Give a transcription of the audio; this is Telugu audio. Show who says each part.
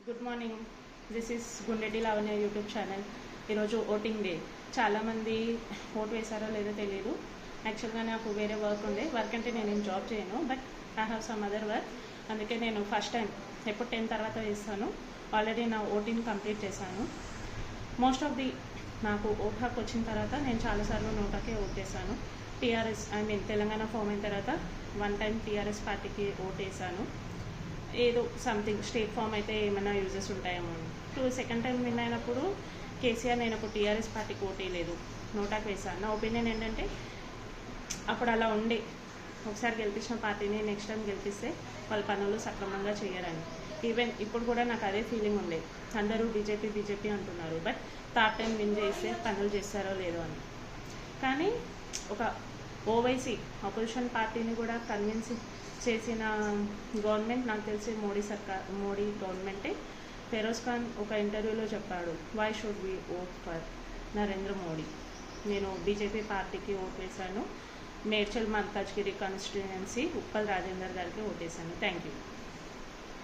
Speaker 1: Good morning. This is Gundeti Lavanya YouTube channel. ఈరోజు ఓటింగ్ డే. చాలామంది ఓటు వేశారో లేదో తెలియదు. యాక్చువల్గా నాకు వేరే వర్క్ ఉండే. వర్క్ అంటే నేను జాబ్ చేయను, but I have some other work. అందుకే నేను ఫస్ట్ టైం ఎప్పుడు 10 తర్వాత వేస్తాను. ఆల్రెడీ నా ఓటింగ్ కంప్లీట్ చేశాను. మోస్ట్ ఆఫ్ ది నాకు ఓట్ హక్కు వచ్చిన తర్వాత నేను చాలాసార్లు నోటాకే ఓట్ చేశాను. టీఆర్ఎస్ తెలంగాణ ఫామ్ అయిన తర్వాత 1 టైం టీఆర్ఎస్ పార్టీకి ఓట్ వేసాను. ఏదో సంథింగ్ స్టేట్ ఫామ్ అయితే ఏమైనా యూజెస్ ఉంటాయేమో. సెకండ్ టైం విన్ అయినప్పుడు కేసీఆర్ నేను ఒక టీఆర్ఎస్ పార్టీకి ఓటేయలేదు, నోటాకు వేశాను. నా ఒపీనియన్ ఏంటంటే అప్పుడు అలా ఉండే, ఒకసారి గెలిపించిన పార్టీని నెక్స్ట్ టైం గెలిపిస్తే వాళ్ళ పనులు సక్రమంగా చేయరని. ఈవెన్ ఇప్పుడు కూడా నాకు అదే ఫీలింగ్ ఉండే. అందరూ బీజేపీ అంటున్నారు, బట్ థర్డ్ టైం విన్ చేస్తే పనులు చేస్తారో లేదో అని. కానీ ఒక ఓవైసీ అపోజిషన్ పార్టీని కూడా కన్విన్స్ చేసిన గవర్నమెంట్ నాకు తెలిసి మోడీ గవర్నమెంటే. ఫెరోజ్ ఖాన్ ఒక ఇంటర్వ్యూలో చెప్పాడు, why should we vote for Narendra Modi. నేను బీజేపీ పార్టీకి ఓట్ వేశాను. మేడ్చల్ మల్కాజ్గిరి కాన్స్టిట్యుయెన్సీ ఉప్పల్ రాజేందర్ గారికి ఓటేశాను. Thank you.